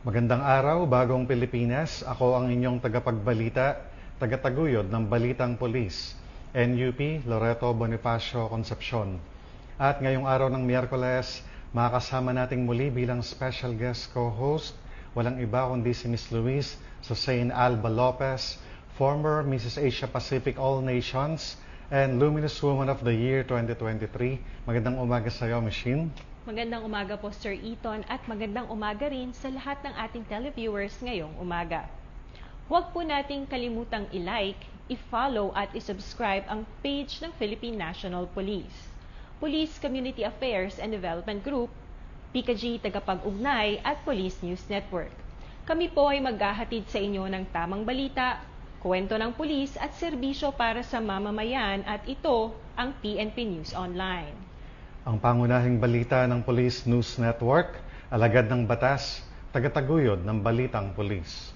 Magandang araw, Bagong Pilipinas. Ako ang inyong tagapagbalita, tagataguyod ng Balitang Pulis, NUP Loreto Bonifacio Concepcion. At ngayong araw ng Miyerkules, makakasama nating muli bilang special guest co-host, walang iba kundi si Miss Luis Susain Alba Lopez, former Mrs. Asia Pacific All Nations and Luminous Woman of the Year 2023. Magandang umaga sa iyo, Miss Shin. Magandang umaga po, Sir Eton, at magandang umaga rin sa lahat ng ating televiewers ngayong umaga. Huwag po nating kalimutang i-like, i-follow at i-subscribe ang page ng Philippine National Police, Police Community Affairs and Development Group, PKG Tagapag-Ugnay at Police News Network. Kami po ay maghahatid sa inyo ng tamang balita, kwento ng pulis at serbisyo para sa mamamayan at ito ang PNP News Online. Ang pangunahing balita ng Police News Network, alagad ng batas, tagataguyod ng Balitang Pulis.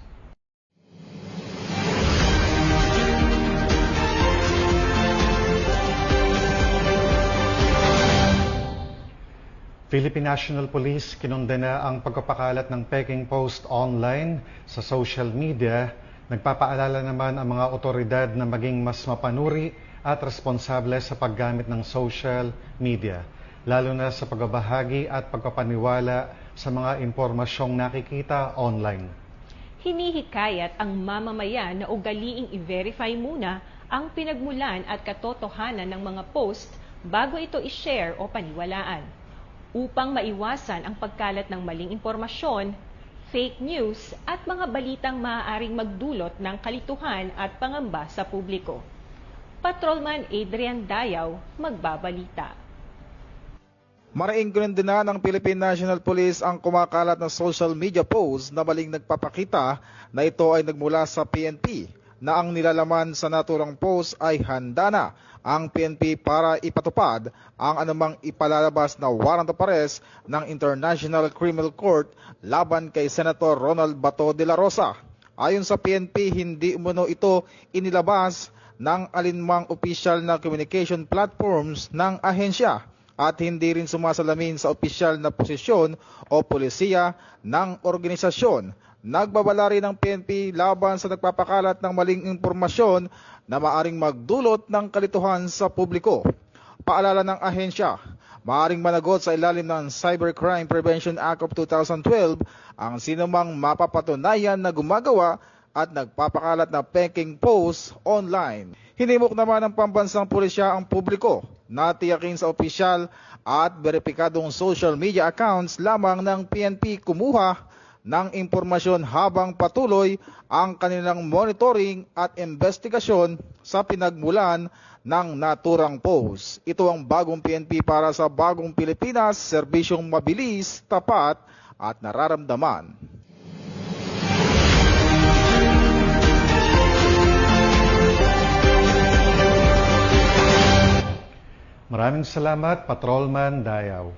Philippine National Police kinondena ang pagpapakalat ng peking post online sa social media. Nagpapaalala naman ang mga otoridad na maging mas mapanuri at responsable sa paggamit ng social media, lalo na sa pagbabahagi at pagpapaniwala sa mga impormasyong nakikita online. Hinihikayat ang mamamayan na ugaliing i-verify muna ang pinagmulan at katotohanan ng mga post bago ito i-share o paniwalaan, upang maiwasan ang pagkalat ng maling impormasyon, fake news at mga balitang maaaring magdulot ng kalituhan at pangamba sa publiko. Patrolman Adrian Dayaw, magbabalita. Maraing kinondena ng Philippine National Police ang kumakalat na social media post na maling nagpapakita na ito ay nagmula sa PNP, na ang nilalaman sa naturang post ay handa na ang PNP para ipatupad ang anumang ipalalabas na warrant of arrest ng International Criminal Court laban kay Senator Ronald Bato de la Rosa. Ayon sa PNP, hindi umano ito inilabas ng alinmang opisyal na communication platforms ng ahensya at hindi rin sumasalamin sa opisyal na posisyon o polisiya ng organisasyon. Nagbabala rin ng PNP laban sa nagpapakalat ng maling impormasyon na maaring magdulot ng kalituhan sa publiko. Paalala ng ahensya, maaring managot sa ilalim ng Cybercrime Prevention Act of 2012 ang sinumang mapapatunayan na gumagawa at nagpapakalat na peking post online. Hinimok naman ng pambansang pulisya ang publiko na tiyakin sa opisyal at beripikadong social media accounts lamang ng PNP kumuha ng impormasyon habang patuloy ang kanilang monitoring at investigasyon sa pinagmulan ng naturang post. Ito ang bagong PNP para sa bagong Pilipinas, serbisyong mabilis, tapat at nararamdaman. Maraming salamat, Patrolman Dayaw.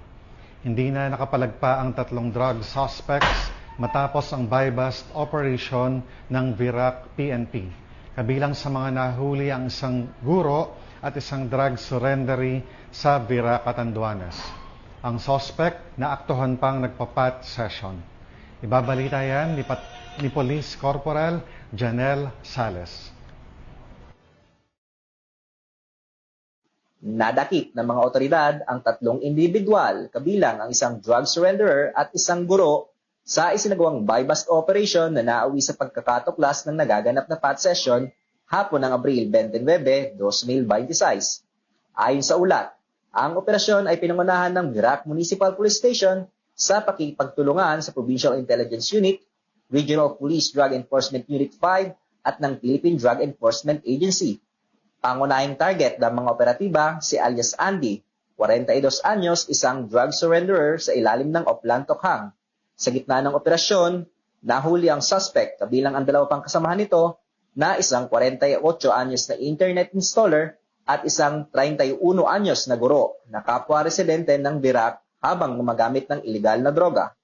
Hindi na nakapalagpa ang 3 drug suspects matapos ang buy-bust operation ng Virac PNP. Kabilang sa mga nahuli ang isang guro at isang drug surrendery sa Virac, Catanduanes. Ang suspect naaktuhan pang nagpa-pat session. Ibabalita yan ni Police Corporal Janelle Sales. Nadakip ng mga otoridad ang 3 individual, kabilang ang isang drug surrenderer at isang guro sa isinagawang buy-bust operation na nauwi sa pagkakatuklas ng nagaganap na pat session hapon ng Abril 29, 2026. Ayon sa ulat, ang operasyon ay pinangunahan ng Virac Municipal Police Station sa pakikipagtulungan sa Provincial Intelligence Unit, Regional Police Drug Enforcement Unit 5 at ng Philippine Drug Enforcement Agency. Pangunahing target ng mga operatiba si alias Andy, 42 anyos, isang drug surrenderer sa ilalim ng Oplan Tokhang. Sa gitna ng operasyon, nahuli ang suspect kabilang ang 2 pang kasamahan nito na isang 48 anyos na internet installer at isang 31 anyos na guro na kapwa residente ng Virac habang gumagamit ng ilegal na droga.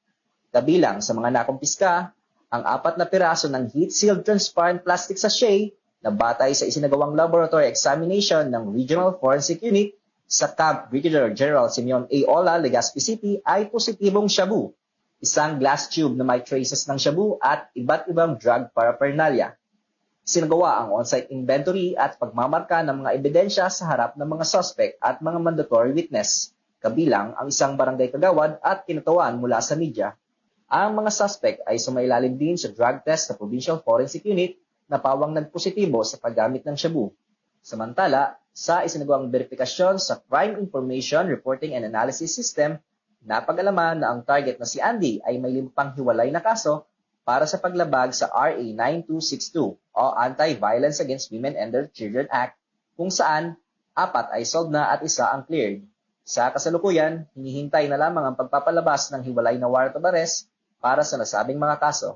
Kabilang sa mga nakumpiska, ang 4 na piraso ng heat-sealed transparent plastic sachet na batay sa isinagawang laboratory examination ng Regional Forensic Unit sa Camp Brigadier General Simeon A. Ola, Legazpi City ay positibong shabu isang glass tube na may traces ng shabu at iba't ibang drug paraphernalia. Sinagawa ang on-site inventory at pagmamarka ng mga ebidensya sa harap ng mga suspect at mga mandatory witness, kabilang ang isang barangay kagawad at kinatawan mula sa media. Ang mga suspect ay sumailalim din sa drug test sa Provincial Forensic Unit na pawang nagpositibo sa paggamit ng shabu. Samantala, sa isinagawang verifikasyon sa Crime Information Reporting and Analysis System, napag-alaman na ang target na si Andy ay may 5 hiwalay na kaso para sa paglabag sa RA 9262 o Anti-Violence Against Women and Their Children Act, kung saan 4 ay solved na at 1 ang cleared. Sa kasalukuyan, hinihintay na lamang ang pagpapalabas ng hiwalay na warrant of arrest para sa nasabing mga kaso.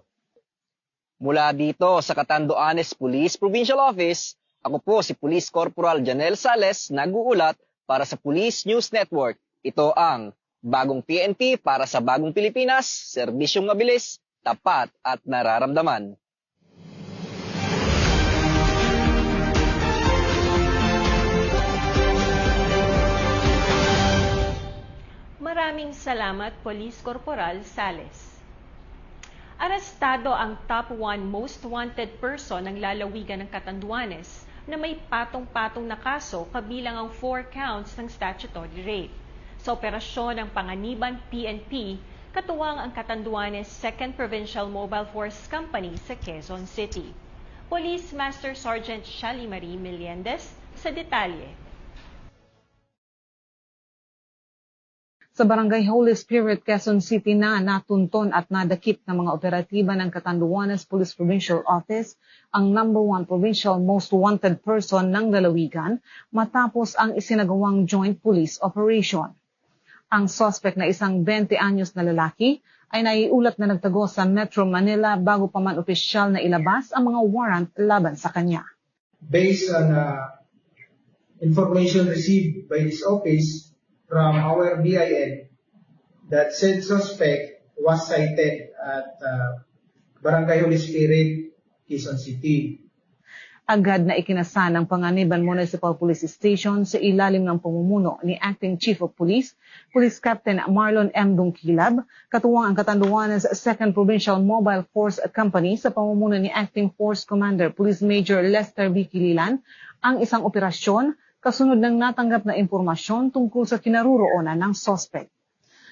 Mula dito sa Catanduanes Police Provincial Office, ako po si Police Corporal Janel Sales, nag-uulat para sa Police News Network. Ito ang Bagong PNP para sa Bagong Pilipinas, serbisyong mabilis, tapat at nararamdaman. Maraming salamat, Police Corporal Sales. Arestado ang top 1 most wanted person ng lalawigan ng Catanduanes na may patong-patong na kaso kabilang ang 4 counts ng statutory rape. Sa operasyon ng Panganiban PNP, katuwang ang Catanduanes 2nd Provincial Mobile Force Company sa Quezon City. Police Master Sergeant Shali Marie Meliendez sa detalye. Sa Barangay Holy Spirit, Quezon City na natunton at nadakip ng mga operatiba ng Catanduanes Police Provincial Office ang number 1 provincial most wanted person ng lalawigan matapos ang isinagawang joint police operation. Ang suspect na isang 20 anyos na lalaki ay naiulat na nagtago sa Metro Manila bago pa man opisyal na ilabas ang mga warrant laban sa kanya. Based on information received by this office from our BIN, that said suspect was cited at Barangay Holy Spirit, Quezon City. Agad na ikinasa ng Panganiban Municipal Police Station sa ilalim ng pamumuno ni Acting Chief of Police, Police Captain Marlon M. Dungkilab, katuwang ang Catanduanes 2nd Provincial Mobile Force Company sa pamumuno ni Acting Force Commander Police Major Lester B. Kililan, ang isang operasyon kasunod ng natanggap na impormasyon tungkol sa kinaroroonan ng suspect.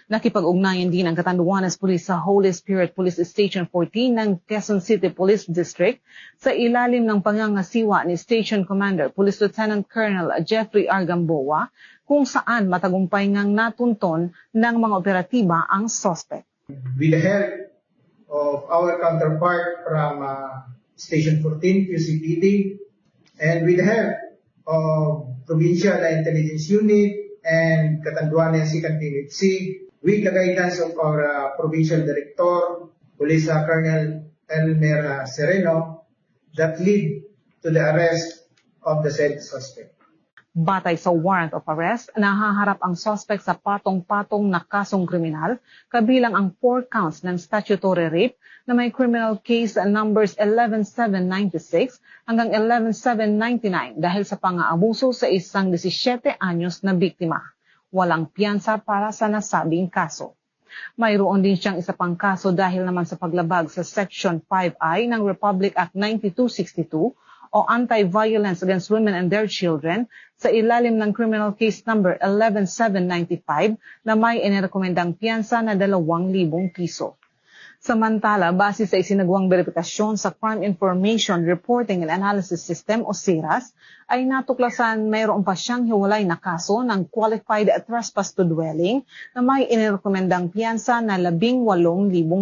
Nakipag-ugnayan din ang Catanduanes Police sa Holy Spirit Police Station 14 ng Quezon City Police District sa ilalim ng pangangasiwa ni Station Commander Police Lieutenant Colonel Jeffrey R. Gamboa, kung saan matagumpay ngang natunton ng mga operatiba ang suspect. With the help of our counterpart from Station 14, QCPD, and with the help of Provincial Intelligence Unit and Catanduanes 2nd PNP, with the guidance of our Provincial Director, Police Colonel Elmer Sereno, that lead to the arrest of the said suspect. Batay sa warrant of arrest, nahaharap ang suspect sa patong-patong na kasong kriminal, kabilang ang 4 counts ng statutory rape na may criminal case numbers 11796 hanggang 11799 dahil sa pang-aabuso sa isang 17 anyos na biktima. Walang piyansa para sa nasabing kaso. Mayroon din siyang isa pang kaso dahil naman sa paglabag sa Section 5I ng Republic Act 9262 o Anti-Violence Against Women and Their Children sa ilalim ng criminal case number 11795 na may inirekomendang piyansa na 2,000 piso. Samantala, base sa isinagawang verifikasyon sa Crime Information Reporting and Analysis System o CIRAS, ay natuklasan mayroon pa siyang hiwalay na kaso ng qualified trespass to dwelling na may inirekomendang piyansa na 18,000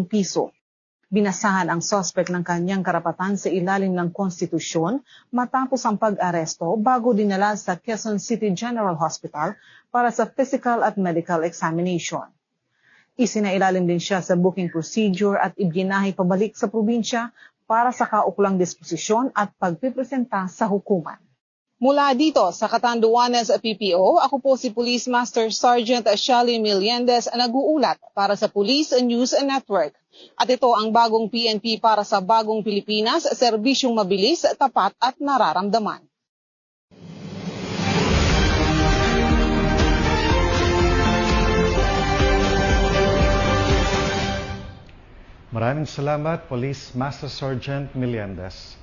piso. Binasahan ang suspect ng kanyang karapatan sa ilalim ng konstitusyon matapos ang pag-aresto bago dinala sa Quezon City General Hospital para sa physical at medical examination. Isinailalim din siya sa booking procedure at ibinahay pabalik sa probinsya para sa kauklang disposisyon at pagpipresenta sa hukuman. Mula dito sa Catanduanes PPO, ako po si Police Master Sergeant Shali Meliendez, nag-uulat para sa Police News Network. At ito ang bagong PNP para sa Bagong Pilipinas, serbisyong mabilis, tapat at nararamdaman. Maraming salamat, Police Master Sergeant Meliendez.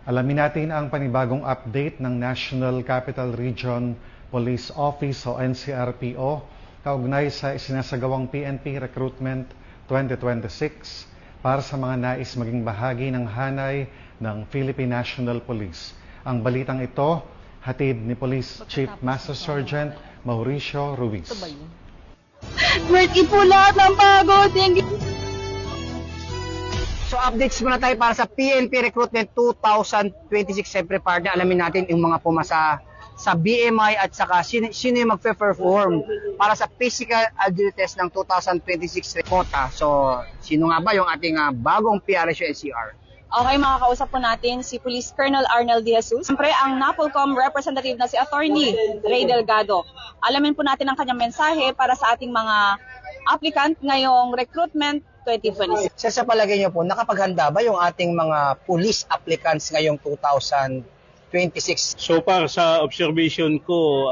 Alamin natin ang panibagong update ng National Capital Region Police Office o NCRPO kaugnay sa isinasagawang PNP Recruitment 2026 para sa mga nais maging bahagi ng hanay ng Philippine National Police. Ang balitang ito, hatid ni Police Chief Master Sergeant Mauricio Ruiz. Worth it po lahat ng pagod. Thank you. So updates muna tayo para sa PNP Recruitment 2026. Siyempre partner, alamin natin yung mga pumasa sa BMI at saka sino yung magpe-perform para sa physical agility test ng 2026 quota. So sino nga ba yung ating bagong PRSU NCR? Okay, makakausap po natin si Police Colonel Arnel De Jesus. Siyempre, ang NAPOLCOM representative na si Attorney Ray Delgado. Alamin po natin ang kanyang mensahe para sa ating mga applicant ngayong recruitment 2026. Sa palagay niyo po, nakapaghanda ba yung ating mga police applicants ngayong 2026? So far sa observation ko,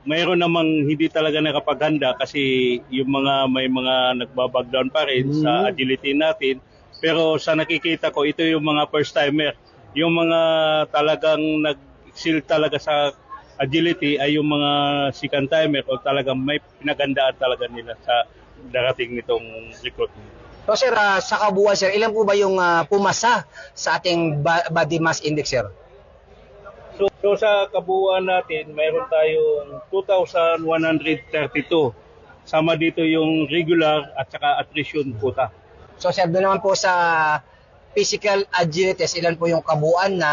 mayroon namang hindi talaga nakapaghanda kasi yung may mga nagbabagdown pa rin sa agility natin. Pero sa nakikita ko, ito yung mga first timer. Yung mga talagang nag-excel talaga sa agility ay yung mga second timer o talagang may pinagandaan talaga nila sa darating nitong recruitment. So sir, sa kabuuan sir, ilan po ba yung pumasa sa ating body mass index sir? So sa kabuuan natin, mayroon tayong 2,132. Sama dito yung regular at saka attrition quota. So sir, doon naman po sa physical agility test, ilan po yung kabuuan na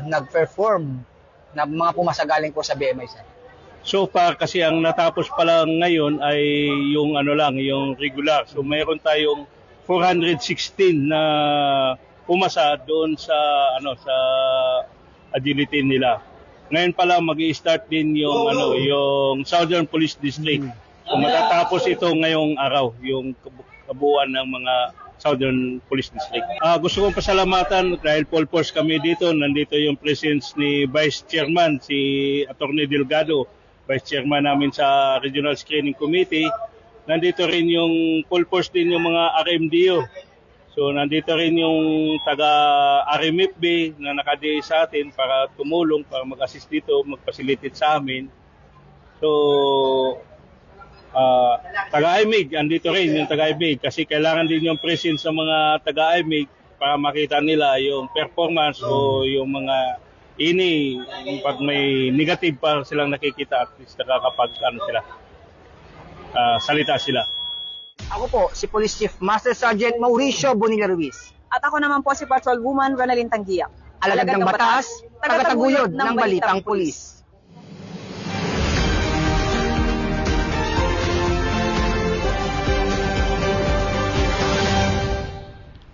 nag-perform na mga pumasa galing po sa BMI sir? So far kasi ang natapos pa lang ngayon ay yung yung regular. So mayroon tayong 416 na pumasa doon sa sa agility nila. Ngayon pa lang magi-start din yung yung Southern Police District. So matatapos ito ngayong araw yung kabuuan ng mga Southern Police District. Gusto kong pasalamatan dahil full force kami dito. Nandito yung presence ni Vice Chairman si Attorney Delgado, Vice Chairman namin sa Regional Screening Committee. Nandito rin yung full force din yung mga RMDO. So nandito rin yung taga-RMFB na nakadiay sa atin para tumulong, para mag-assist dito, mag-facilitate sa amin. So taga-IMIG, andito rin yung taga-IMIG kasi kailangan din yung presence sa mga taga-IMIG para makita nila yung performance o yung mga pag may negative pa silang nakikita at least nakakapag sila, salita sila. Ako po, si Police Chief Master Sergeant Mauricio Bonilla Ruiz. At ako naman po si Patrolwoman Ronaldin Tanggiak. Alagad ng batas, tagataguyod ng balitang pulis.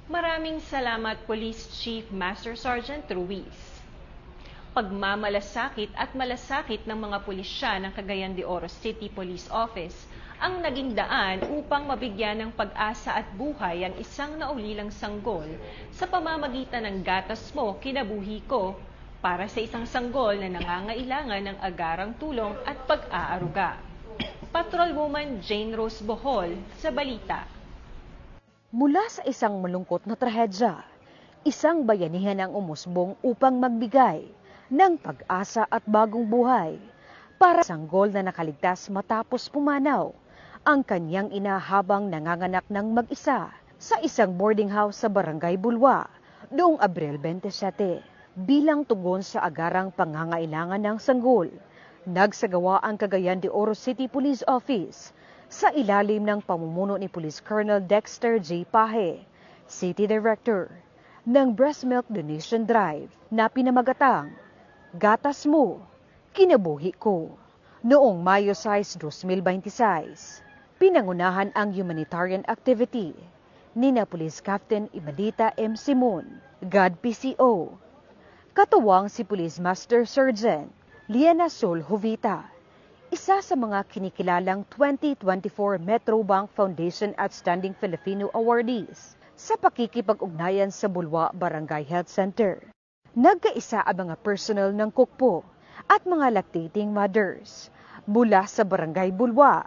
Maraming salamat, Police Chief Master Sergeant Ruiz. Pagmamalasakit at malasakit ng mga pulisya ng Cagayan de Oro City Police Office ang naging daan upang mabigyan ng pag-asa at buhay ang isang naulilang sanggol sa pamamagitan ng Gatas Mo, Kinabuhi Ko para sa isang sanggol na nangangailangan ng agarang tulong at pag-aaruga. Patrolwoman Jane Rose Bohol sa balita. Mula sa isang malungkot na trahedya, isang bayanihan ang umusbong upang magbigay ng pag-asa at bagong buhay para sa sanggol na nakaligtas matapos pumanaw ang kanyang ina habang nanganganak ng mag-isa sa isang boarding house sa Barangay Bulwa noong Abril 27. Bilang tugon sa agarang pangangailangan ng sanggol, nagsagawa ang Cagayan de Oro City Police Office sa ilalim ng pamumuno ni Police Colonel Dexter J. Pahe, City Director, ng Breast Milk Donation Drive na pinamagatang Gatas Mo, Kinabuhi Ko. Noong Mayo 6, 2026, pinangunahan ang humanitarian activity ni na Police Captain Imadita M. Simon, GAD PCO, katuwang si Police Master Sergeant Liana Sol Jovita, isa sa mga kinikilalang 2024 Metro Bank Foundation Outstanding Filipino Awardees sa pakikipag-ugnayan sa Bulwa Barangay Health Center. Nagkaisa ang mga personnel ng Kukpo at mga lactating mothers mula sa Barangay Bulwa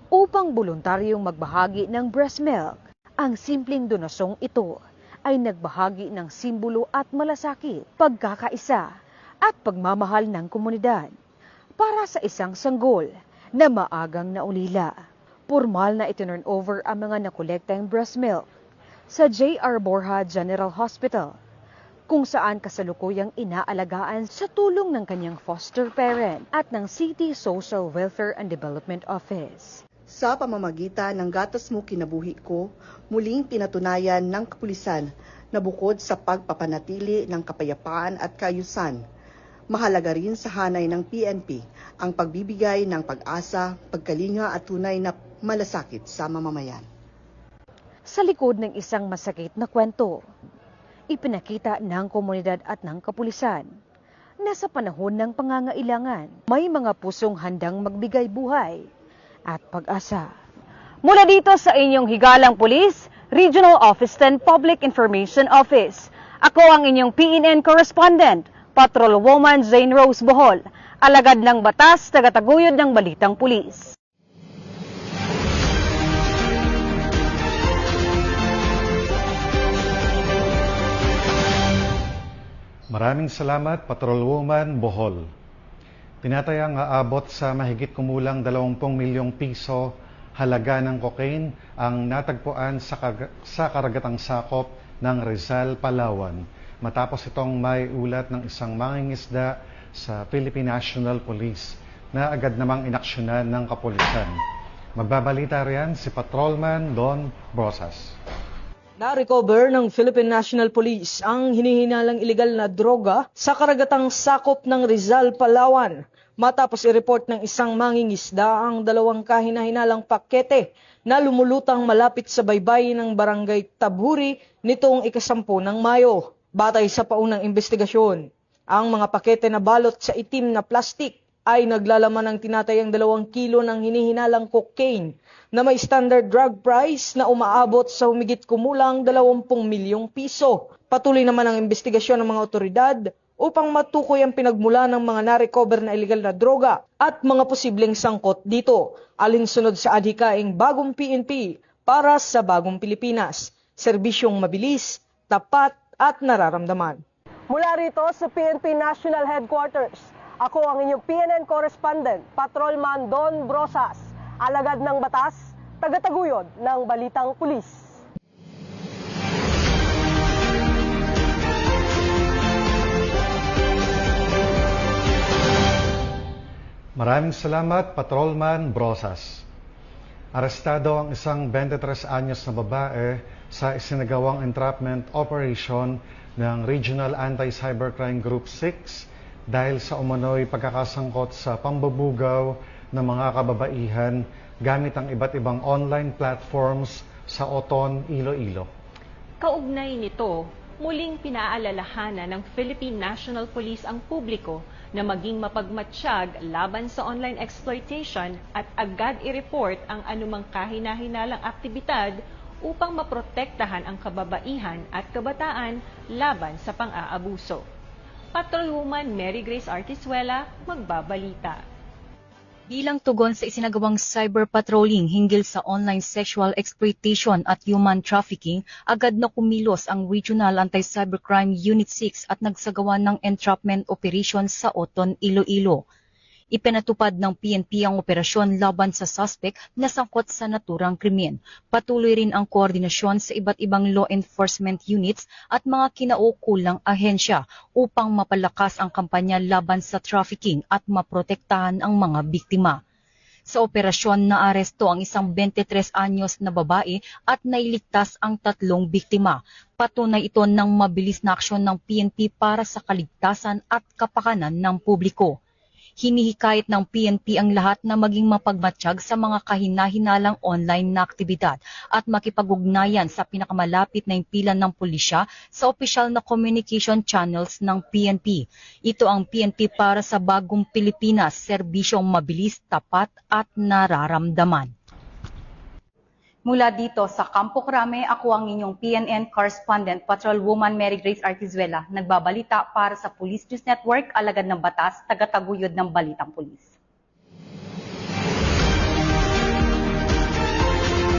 upang voluntaryong magbahagi ng breast milk Ang simpleng donasyong ito ay nagbahagi ng simbolo at malasakit, pagkakaisa at pagmamahal ng komunidad para sa isang sanggol na maagang naulila. Formal na itinurn over ang mga nakolektang breast milk sa J.R. Borja General Hospital, kung saan kasalukuyang inaalagaan sa tulong ng kanyang foster parent at ng City Social Welfare and Development Office. Sa pamamagitan ng Gatas Mo Kinabuhi Ko, muling pinatunayan ng kapulisan na bukod sa pagpapanatili ng kapayapaan at kaayusan, mahalaga rin sa hanay ng PNP ang pagbibigay ng pag-asa, pagkalinga at tunay na malasakit sa mamamayan. Sa likod ng isang masakit na kwento, ipinakita ng komunidad at ng kapulisan na sa panahon ng pangangailangan, may mga pusong handang magbigay buhay at pag-asa. Mula dito sa inyong higalang pulis, Regional Office 10 Public Information Office, ako ang inyong PNN correspondent, Patrolwoman Jane Rose Bohol, alagad ng batas, tagataguyod ng balitang pulis. Maraming salamat, Patrolwoman Bohol. Tinatayang aabot sa mahigit kumulang 20 milyong piso halaga ng cocaine ang natagpuan sa karagatang sakop ng Rizal, Palawan, matapos itong may ulat ng isang mangingisda sa Philippine National Police na agad namang inaksyonan ng kapulisan. Magbabalita riyan si Patrolman Don Brosas. Na-recover ng Philippine National Police ang hinihinalang ilegal na droga sa karagatang sakop ng Rizal, Palawan, matapos i-report ng isang mangingisda ang 2 kahinahinalang pakete na lumulutang malapit sa baybay ng Barangay Taburi nitong ika-10 ng Mayo. Batay sa paunang investigasyon, ang mga pakete na balot sa itim na plastik ay naglalaman ng tinatayang 2 kilo ng hinihinalang cocaine na may standard drug price na umaabot sa humigit kumulang 20 milyong piso. Patuloy naman ang investigasyon ng mga otoridad upang matukoy ang pinagmula ng mga na-recover na illegal na droga at mga posibleng sangkot dito, alinsunod sa adhikaing bagong PNP para sa bagong Pilipinas. Serbisyong mabilis, tapat at nararamdaman. Mula rito sa PNP National Headquarters, ako ang inyong PNN correspondent, Patrolman Don Brosas, alagad ng batas, tagataguyod ng balitang pulis. Maraming salamat, Patrolman Brosas. Arestado ang isang 23 anyos na babae sa isinagawang entrapment operation ng Regional Anti-Cybercrime Group 6 dahil sa umano'y pagkakasangkot sa pambabugaw ng mga kababaihan gamit ang iba't ibang online platforms sa Oton, Iloilo. Kaugnay nito, muling pinaalalahanan ng Philippine National Police ang publiko na maging mapagmatsyag laban sa online exploitation at agad i-report ang anumang kahinahinalang aktibidad upang maprotektahan ang kababaihan at kabataan laban sa pang-aabuso. Patrolwoman Mary Grace Artizuela, magbabalita. Bilang tugon sa isinagawang cyber patrolling hinggil sa online sexual exploitation at human trafficking, agad na kumilos ang Regional Anti-Cybercrime Unit 6 at nagsagawa ng entrapment operation sa Oton, Iloilo. Ipinatupad ng PNP ang operasyon laban sa suspect na sangkot sa naturang krimen. Patuloy rin ang koordinasyon sa iba't ibang law enforcement units at mga kinaukulang ahensya upang mapalakas ang kampanya laban sa trafficking at maprotektahan ang mga biktima. Sa operasyon na aresto ang isang 23 anyos na babae at nailigtas ang 3 biktima. Patunay ito ng mabilis na aksyon ng PNP para sa kaligtasan at kapakanan ng publiko. Hinihikayat ng PNP ang lahat na maging mapagmatsyag sa mga kahinahinalang online na aktibidad at makipag-ugnayan sa pinakamalapit na impilan ng pulisya sa opisyal na communication channels ng PNP. Ito ang PNP para sa bagong Pilipinas, serbisyong mabilis, tapat at nararamdaman. Mula dito sa Campo Crame, ako ang inyong PNN correspondent, Patrolwoman Mary Grace Artizuela, nagbabalita para sa Police News Network, alagad ng batas, tagataguyod ng balitang pulis.